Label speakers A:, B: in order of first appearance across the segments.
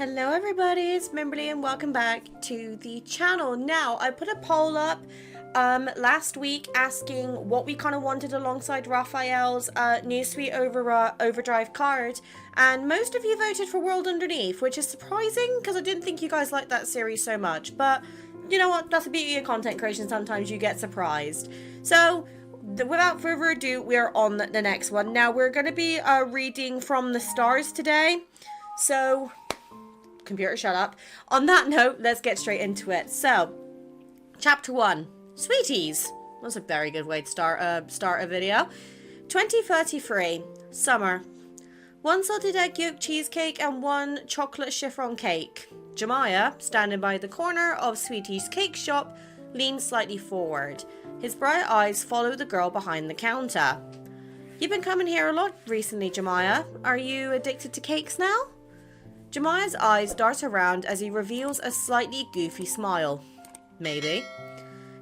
A: Hello everybody, it's Mimberly and welcome back to the channel. Now, I put a poll up last week asking what we kind of wanted alongside Raphael's new Sweet Overdrive card, and most of you voted for World Underneath, which is surprising because I didn't think you guys liked that series so much, but you know what, that's the beauty of content creation, sometimes you get surprised. So, without further ado, we're on the next one. Now, we're going to be reading from the stars today, so computer, shut up. On that note, let's get straight into it. So, chapter 1, Sweeties. That's a very good way to start a video. 2033, summer. 1 salted egg yolk cheesecake and 1 chocolate chiffon cake. Jeramiah, standing by the corner of Sweetie's cake shop, leans slightly forward. His bright eyes follow the girl behind the counter. You've been coming here a lot recently, Jeramiah. Are you addicted to cakes now? Jeramiah's eyes dart around as he reveals a slightly goofy smile. Maybe.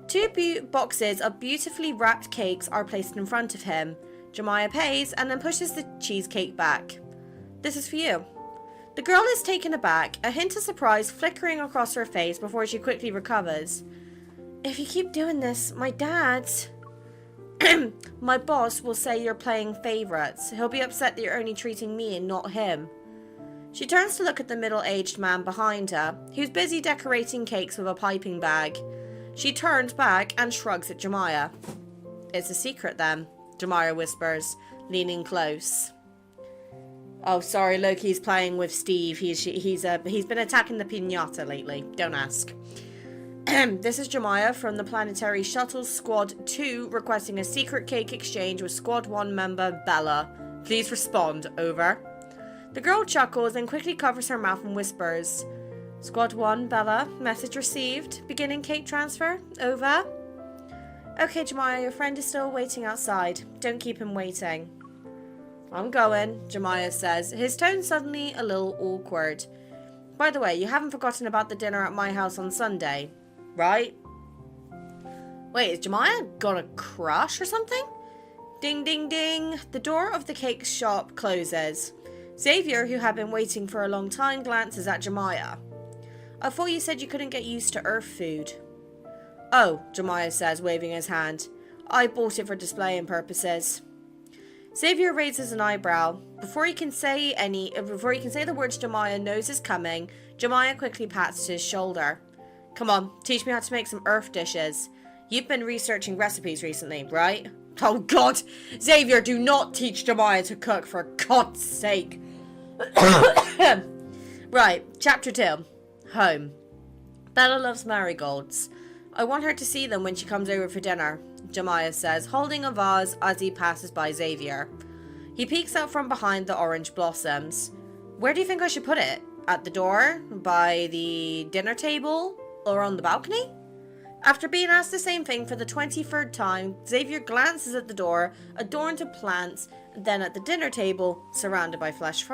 A: 2 boxes of beautifully wrapped cakes are placed in front of him. Jeramiah pays and then pushes the cheesecake back. This is for you. The girl is taken aback, a hint of surprise flickering across her face before she quickly recovers. If you keep doing this, my dad... my boss will say you're playing favourites. He'll be upset that you're only treating me and not him. She turns to look at the middle-aged man behind her, who's busy decorating cakes with a piping bag. She turns back and shrugs at Jeramiah. It's a secret then, Jeramiah whispers, leaning close. Oh, sorry, Loki's playing with Steve. He's been attacking the piñata lately. Don't ask. This is Jeramiah from the Planetary Shuttle Squad 2 requesting a secret cake exchange with Squad 1 member Bella. Please respond, over. The girl chuckles and quickly covers her mouth and whispers, Squad 1, Bella, message received. Beginning cake transfer, over. Okay, Jeramiah, your friend is still waiting outside. Don't keep him waiting. I'm going, Jeramiah says, his tone suddenly a little awkward. By the way, you haven't forgotten about the dinner at my house on Sunday, right? Wait, is Jeramiah got a crush or something? Ding, ding, ding. The door of the cake shop closes. Xavier, who had been waiting for a long time, glances at Jeramiah. I thought you said you couldn't get used to Earth food. Oh, Jeramiah says, waving his hand. I bought it for displaying purposes. Xavier raises an eyebrow. Before he can say the words Jeramiah knows is coming, Jeramiah quickly pats his shoulder. Come on, teach me how to make some Earth dishes. You've been researching recipes recently, right? Oh God, Xavier, do not teach Jeramiah to cook, for God's sake. Right, chapter 2. Home. Bella loves marigolds. I want her to see them when she comes over for dinner, Jeramiah says, holding a vase as he passes by Xavier. He peeks out from behind the orange blossoms. Where do you think I should put it? At the door? By the dinner table? Or on the balcony? After being asked the same thing for the 23rd time, Xavier glances at the door, adorned with plants, then at the dinner table, surrounded by fresh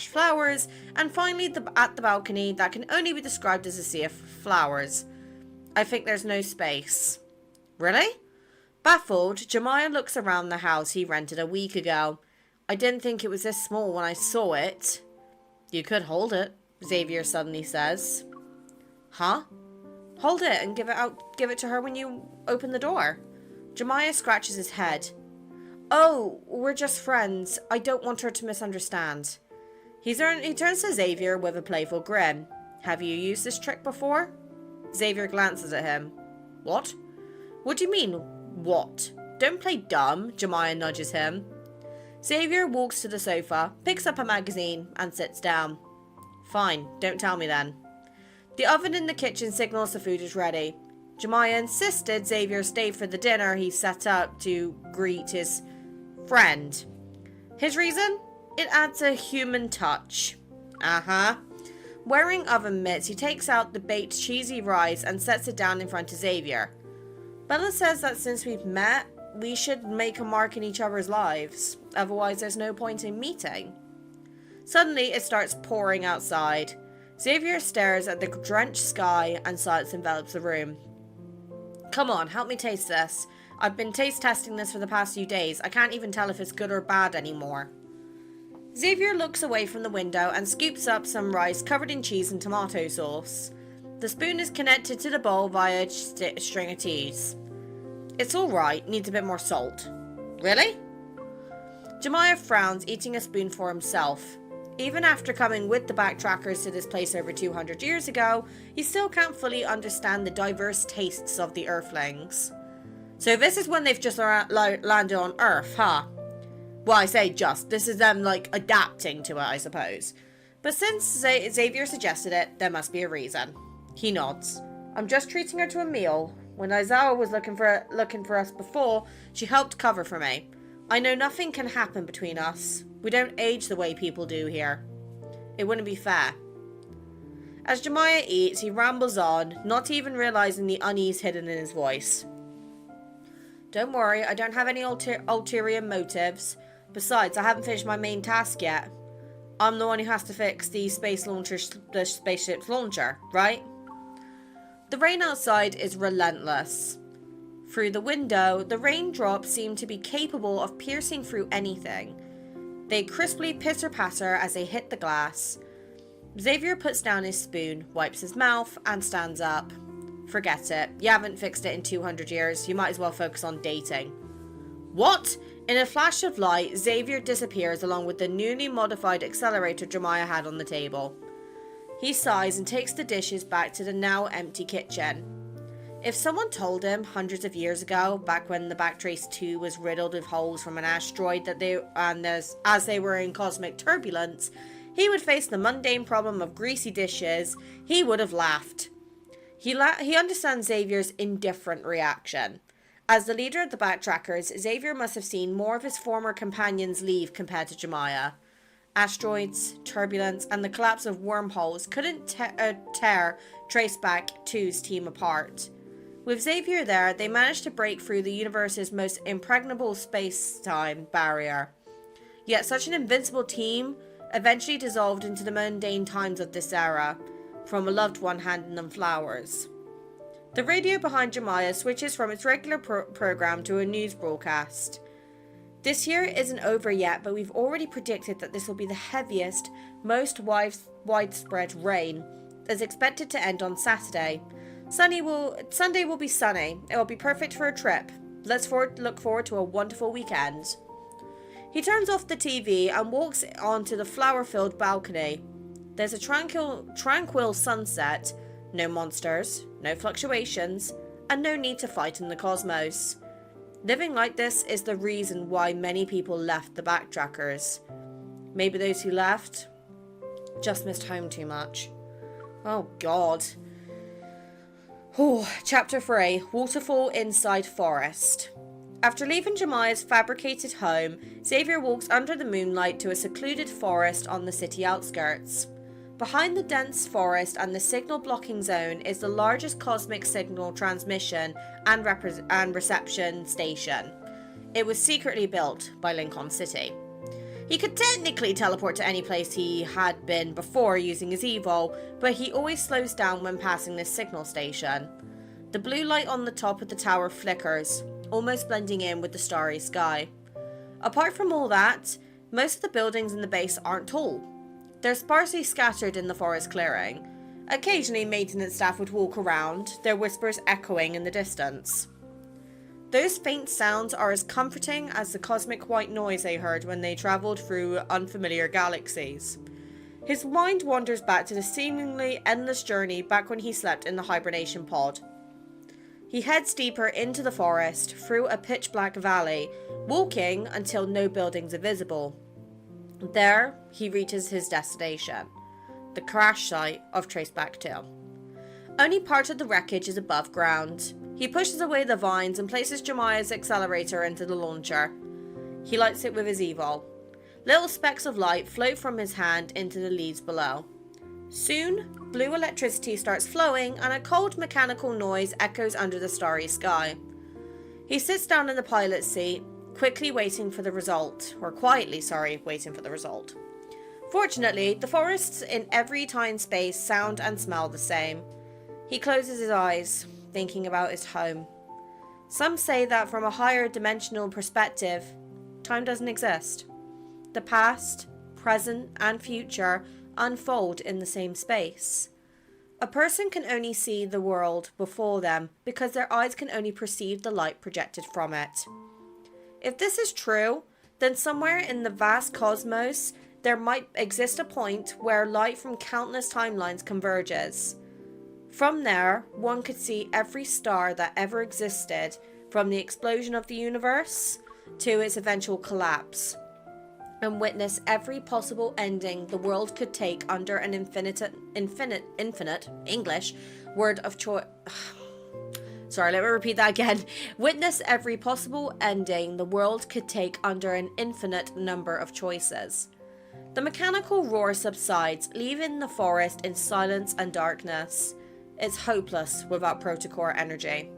A: flowers, and finally at the balcony that can only be described as a sea of flowers. I think there's no space. Really? Baffled, Jeramiah looks around the house he rented a week ago. I didn't think it was this small when I saw it. You could hold it, Xavier suddenly says. Huh? Hold it and give it to her when you open the door. Jeramiah scratches his head. Oh, we're just friends. I don't want her to misunderstand. He turns to Xavier with a playful grin. Have you used this trick before? Xavier glances at him. What? What do you mean, what? Don't play dumb, Jeramiah nudges him. Xavier walks to the sofa, picks up a magazine, and sits down. Fine, don't tell me then. The oven in the kitchen signals the food is ready. Jeramiah insisted Xavier stay for the dinner he set up to greet his friend. His reason? It adds a human touch. Uh-huh. Wearing oven mitts, he takes out the baked cheesy rice and sets it down in front of Xavier. Bella says that since we've met, we should make a mark in each other's lives. Otherwise, there's no point in meeting. Suddenly, it starts pouring outside. Xavier stares at the drenched sky and silence envelops the room. Come on, help me taste this. I've been taste testing this for the past few days. I can't even tell if it's good or bad anymore. Xavier looks away from the window and scoops up some rice covered in cheese and tomato sauce. The spoon is connected to the bowl via a string of teeth. It's alright, needs a bit more salt. Really? Jeramiah frowns, eating a spoon for himself. Even after coming with the backtrackers to this place over 200 years ago, he still can't fully understand the diverse tastes of the Earthlings. So this is when they've just landed on Earth, huh? Well, I say just. This is them, like, adapting to it, I suppose. But since Xavier suggested it, there must be a reason. He nods. I'm just treating her to a meal. When Aizawa was looking for us before, she helped cover for me. I know nothing can happen between us. We don't age the way people do here. It wouldn't be fair. As Jeramiah eats, he rambles on, not even realizing the unease hidden in his voice. Don't worry, I don't have any ulterior motives. Besides, I haven't finished my main task yet. I'm the one who has to fix the spaceship's launcher, right? The rain outside is relentless. Through the window, the raindrops seem to be capable of piercing through anything. They crisply pitter-patter as they hit the glass. Xavier puts down his spoon, wipes his mouth, and stands up. Forget it. You haven't fixed it in 200 years. You might as well focus on dating. What? In a flash of light, Xavier disappears along with the newly modified accelerator Jeramiah had on the table. He sighs and takes the dishes back to the now empty kitchen. If someone told him hundreds of years ago, back when the Backtrace 2 was riddled with holes from an asteroid as they were in cosmic turbulence, he would face the mundane problem of greasy dishes, he would have laughed. He understands Xavier's indifferent reaction. As the leader of the Backtrackers, Xavier must have seen more of his former companions leave compared to Jeramiah. Asteroids, turbulence, and the collapse of wormholes couldn't tear Traceback 2's team apart. With Xavier there, they managed to break through the universe's most impregnable space-time barrier. Yet such an invincible team eventually dissolved into the mundane times of this era, from a loved one handing them flowers. The radio behind Jeramiah switches from its regular program to a news broadcast. This year isn't over yet, but we've already predicted that this will be the heaviest, most widespread rain, as expected to end on Saturday. Sunday will be sunny. It will be perfect for a trip. Let's look forward to a wonderful weekend. He turns off the TV and walks onto the flower-filled balcony. There's a tranquil sunset, no monsters, no fluctuations, and no need to fight in the cosmos. Living like this is the reason why many people left the Backtrackers. Maybe those who left just missed home too much. Oh God. Chapter 3, Waterfall Inside Forest. After leaving Jeremiah's fabricated home, Xavier walks under the moonlight to a secluded forest on the city outskirts. Behind the dense forest and the signal blocking zone is the largest cosmic signal transmission and reception station. It was secretly built by Lincoln City. He could technically teleport to any place he had been before using his Evo, but he always slows down when passing this signal station. The blue light on the top of the tower flickers, almost blending in with the starry sky. Apart from all that, most of the buildings in the base aren't tall. They're sparsely scattered in the forest clearing. Occasionally, maintenance staff would walk around, their whispers echoing in the distance. Those faint sounds are as comforting as the cosmic white noise they heard when they travelled through unfamiliar galaxies. His mind wanders back to the seemingly endless journey back when he slept in the hibernation pod. He heads deeper into the forest, through a pitch-black valley, walking until no buildings are visible. There, he reaches his destination, the crash site of Traceback 2. Only part of the wreckage is above ground. He pushes away the vines and places Jeremiah's accelerator into the launcher. He lights it with his Evol. Little specks of light float from his hand into the leaves below. Soon, blue electricity starts flowing and a cold mechanical noise echoes under the starry sky. He sits down in the pilot's seat, quietly waiting for the result. Fortunately, the forests in every time-space sound and smell the same. He closes his eyes, thinking about his home. Some say that from a higher dimensional perspective, time doesn't exist. The past, present and future unfold in the same space. A person can only see the world before them because their eyes can only perceive the light projected from it. If this is true, then somewhere in the vast cosmos, there might exist a point where light from countless timelines converges. From there, one could see every star that ever existed, from the explosion of the universe to its eventual collapse, and witness every possible ending the world could take under an infinite English word of choice. Sorry, let me repeat that again. Witness every possible ending the world could take under an infinite number of choices. The mechanical roar subsides, leaving the forest in silence and darkness. It's hopeless without protocore energy.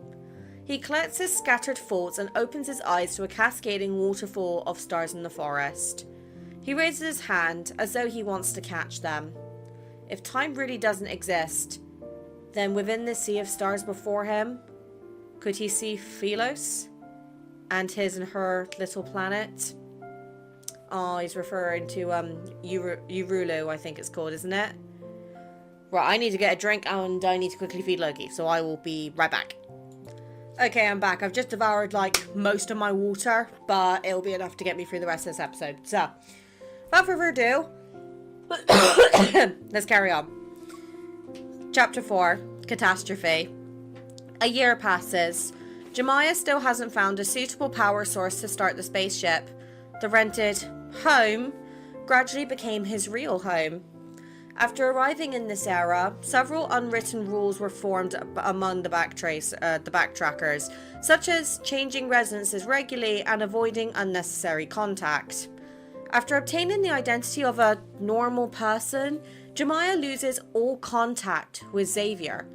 A: He collects his scattered thoughts and opens his eyes to a cascading waterfall of stars in the forest. He raises his hand as though he wants to catch them. If time really doesn't exist, then within the sea of stars before him, could he see Philos and his and her little planet? Oh, he's referring to Urulu, I think it's called, isn't it? Right, I need to get a drink and I need to quickly feed Loki, so I will be right back. Okay, I'm back. I've just devoured like most of my water, but it'll be enough to get me through the rest of this episode. So, without further ado, let's carry on. Chapter 4, Catastrophe. A year passes. Jeramiah still hasn't found a suitable power source to start the spaceship. The rented home gradually became his real home. After arriving in this era, several unwritten rules were formed among the backtrackers, such as changing residences regularly and avoiding unnecessary contact. After obtaining the identity of a normal person, Jeramiah loses all contact with Xavier.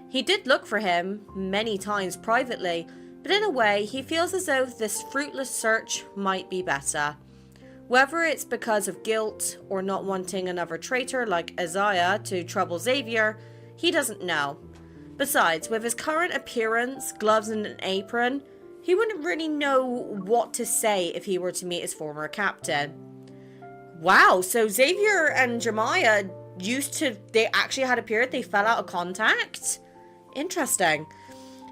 A: He did look for him many times privately, but in a way he feels as though this fruitless search might be better. Whether it's because of guilt or not wanting another traitor like Isaiah to trouble Xavier, he doesn't know. Besides, with his current appearance, gloves and an apron, he wouldn't really know what to say if he were to meet his former captain. Wow, so Xavier and Jeramiah they actually had a period they fell out of contact? Interesting.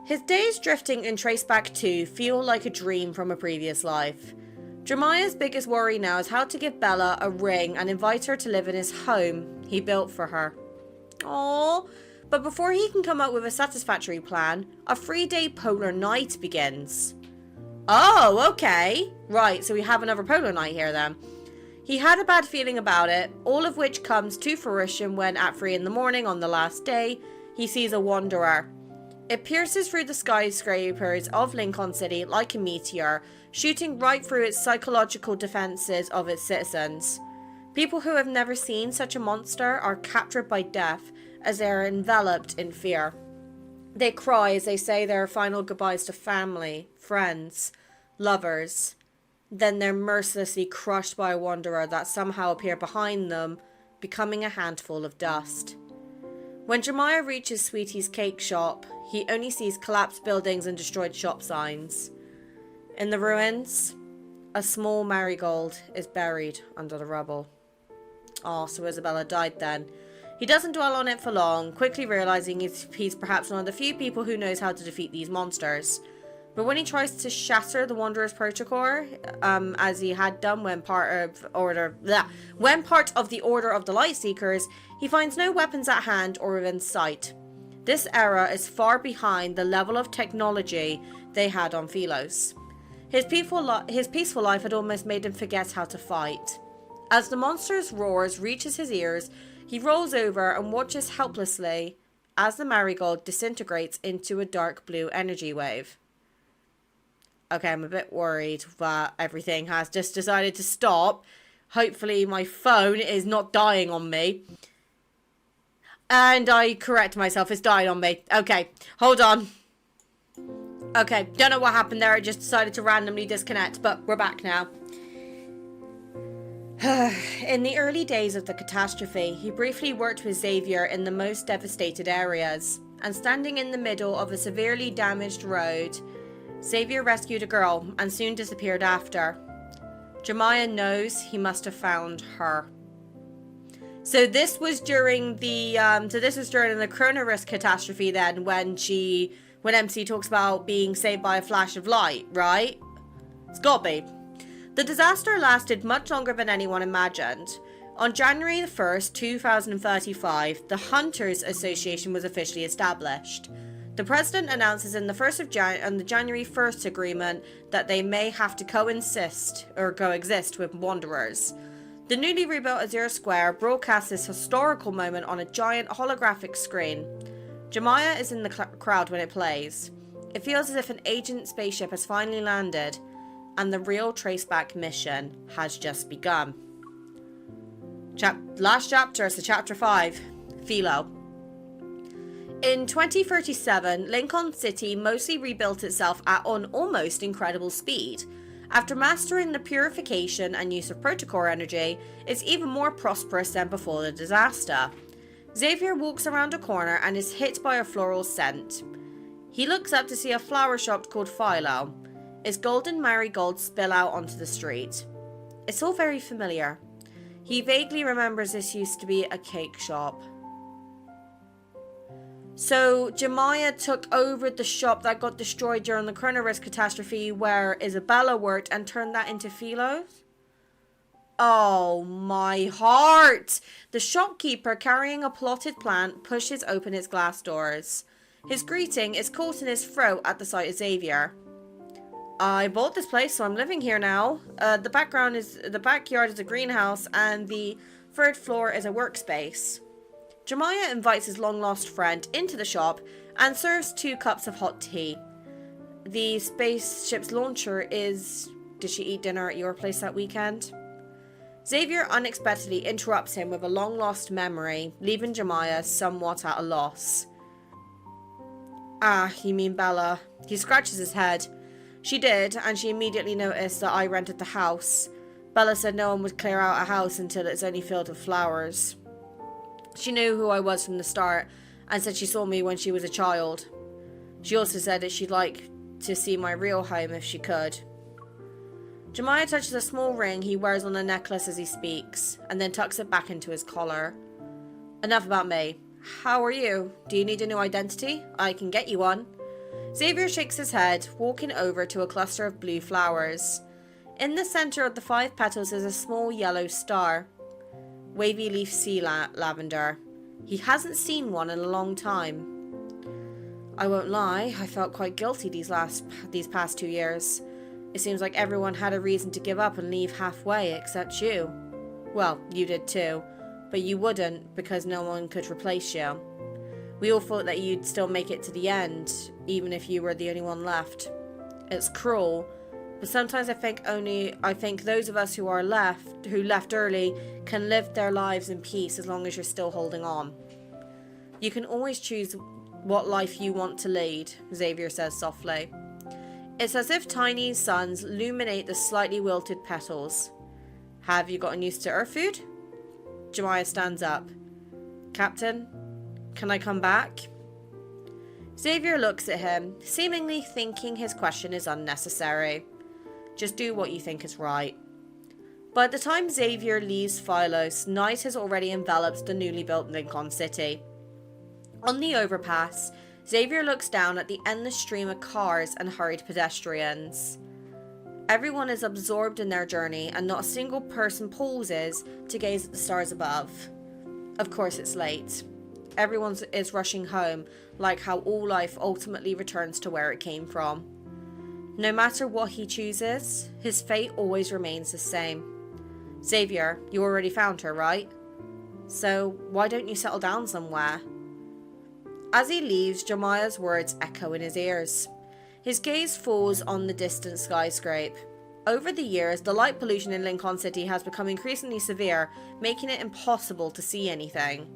A: His days drifting in Traceback 2 feel like a dream from a previous life. Jeremiah's biggest worry now is how to give Bella a ring and invite her to live in his home he built for her. Aww. But before he can come up with a satisfactory plan, a 3-day polar night begins. Oh, okay. Right, so we have another polar night here then. He had a bad feeling about it, all of which comes to fruition when at 3 in the morning on the last day, he sees a wanderer. It pierces through the skyscrapers of Lincoln City like a meteor, shooting right through its psychological defenses of its citizens. People who have never seen such a monster are captured by death as they are enveloped in fear. They cry as they say their final goodbyes to family, friends, lovers. Then they're mercilessly crushed by a wanderer that somehow appear behind them, becoming a handful of dust. When Jeremiah reaches Sweetie's cake shop, he only sees collapsed buildings and destroyed shop signs. In the ruins, a small marigold is buried under the rubble. Oh, so Isabella died then. He doesn't dwell on it for long, quickly realizing he's perhaps one of the few people who knows how to defeat these monsters. But when he tries to shatter the Wanderer's protocore, as he had done when part of the Order of the Lightseekers, he finds no weapons at hand or within sight. This era is far behind the level of technology they had on Philos. His peaceful life had almost made him forget how to fight. As the monster's roars reaches his ears, he rolls over and watches helplessly as the marigold disintegrates into a dark blue energy wave. Okay, I'm a bit worried that everything has just decided to stop. Hopefully my phone is not dying on me. And I correct myself, it's dying on me. Okay, hold on. Okay, don't know what happened there. It just decided to randomly disconnect, but we're back now. In the early days of the catastrophe, he briefly worked with Xavier in the most devastated areas. And standing in the middle of a severely damaged road, Xavier rescued a girl and soon disappeared after. Jeramiah knows he must have found her. So this was during the coronavirus catastrophe then, when MC talks about being saved by a flash of light, right? It's gotta be. The disaster lasted much longer than anyone imagined. On January the 1st, 2035, the Hunters Association was officially established. The president announces in the January 1st agreement that they may have to coexist with Wanderers. The newly rebuilt Azure Square broadcasts this historical moment on a giant holographic screen. Jeramiah is in the crowd when it plays. It feels as if an agent spaceship has finally landed, and the real traceback mission has just begun. Last chapter, so chapter 5, Philo. In 2037, Lincoln City mostly rebuilt itself at an almost incredible speed. After mastering the purification and use of protocore energy, it's even more prosperous than before the disaster. Xavier walks around a corner and is hit by a floral scent. He looks up to see a flower shop called Philo. Its golden marigolds spill out onto the street. It's all very familiar. He vaguely remembers this used to be a cake shop. So Jeramiah took over the shop that got destroyed during the coronavirus catastrophe where Isabella worked and turned that into Philo's? Oh my heart! The shopkeeper, carrying a potted plant, pushes open its glass doors. His greeting is caught in his throat at the sight of Xavier. I bought this place, so I'm living here now. The backyard is a greenhouse, and the third floor is a workspace. Jeramiah invites his long-lost friend into the shop and serves 2 cups of hot tea. The spaceship's launcher is... Did she eat dinner at your place that weekend? Xavier unexpectedly interrupts him with a long-lost memory, leaving Jeramiah somewhat at a loss. Ah, you mean Bella. He scratches his head. She did, and she immediately noticed that I rented the house. Bella said no one would clear out a house until it's only filled with flowers. She knew who I was from the start, and said she saw me when she was a child. She also said that she'd like to see my real home if she could. Jeramiah touches a small ring he wears on a necklace as he speaks, and then tucks it back into his collar. Enough about me. How are you? Do you need a new identity? I can get you one. Xavier shakes his head, walking over to a cluster of blue flowers. In the center of the 5 petals is a small yellow star. Wavy leaf sea lavender. He hasn't seen one in a long time. I won't lie, I felt quite guilty these past 2 years. It seems like everyone had a reason to give up and leave halfway except you. Well, you did too, but you wouldn't because no one could replace you. We all thought that you'd still make it to the end, even if you were the only one left. It's cruel, but sometimes I think those of us who left early can live their lives in peace as long as you're still holding on. You can always choose what life you want to lead, Xavier says softly. It's as if tiny suns illuminate the slightly wilted petals. Have you gotten used to Earth food? Jeramiah stands up. Captain, can I come back? Xavier looks at him, seemingly thinking his question is unnecessary. Just do what you think is right. By the time Xavier leaves Philos, night has already enveloped the newly built Lincoln City. On the overpass, Xavier looks down at the endless stream of cars and hurried pedestrians. Everyone is absorbed in their journey, and not a single person pauses to gaze at the stars above. Of course it's late. Everyone is rushing home, like how all life ultimately returns to where it came from. No matter what he chooses, his fate always remains the same. Xavier, you already found her, right? So why don't you settle down somewhere? As he leaves, Jeremiah's words echo in his ears. His gaze falls on the distant skyscraper. Over the years, the light pollution in Lincoln City has become increasingly severe, making it impossible to see anything.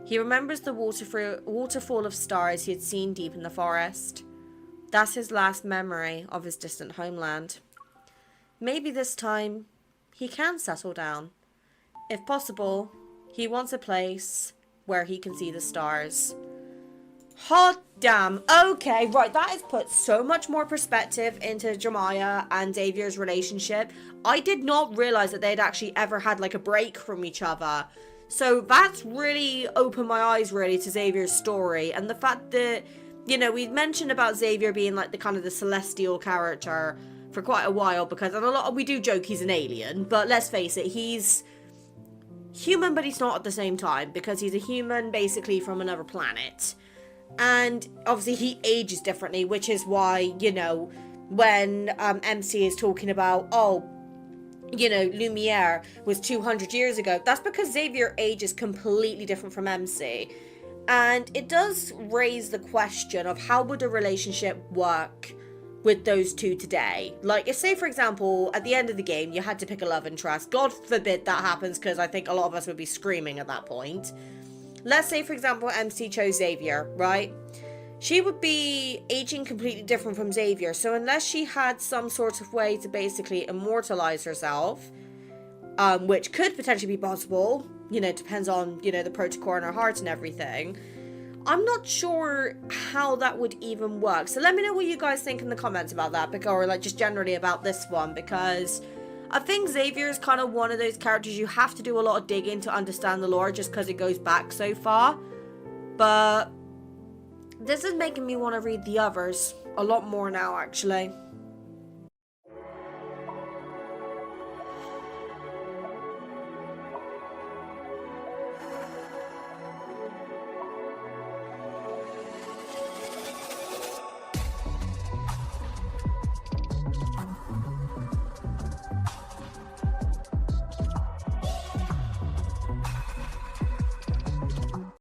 A: He remembers the waterfall of stars he had seen deep in the forest. That's his last memory of his distant homeland. Maybe this time, he can settle down. If possible, he wants a place where he can see the stars. Hot damn. Okay, right. That has put so much more perspective into Jeremiah and Xavier's relationship. I did not realize that they'd actually ever had like a break from each other. So that's really opened my eyes really to Xavier's story, and the fact that, you know, we mentioned about Xavier being like the kind of the celestial character for quite a while, because and a lot we do joke he's an alien, but let's face it, he's human, but he's not at the same time, because he's a human basically from another planet. And obviously he ages differently, which is why, you know, when MC is talking about, oh, you know, Lumiere was 200 years ago, that's because Xavier age is completely different from MC. And it does raise the question of how would a relationship work with those two today. Like, if say for example at the end of the game you had to pick a love interest, God forbid that happens, because I think a lot of us would be screaming at that point. Let's say, for example, MC chose Xavier, right? She would be aging completely different from Xavier. So unless she had some sort of way to basically immortalize herself, which could potentially be possible, you know, depends on, you know, the protocol in her heart and everything, I'm not sure how that would even work. So let me know what you guys think in the comments about that, or like just generally about this one, because I think Xavier is kind of one of those characters you have to do a lot of digging to understand the lore, just because it goes back so far. But this is making me want to read the others a lot more now, actually.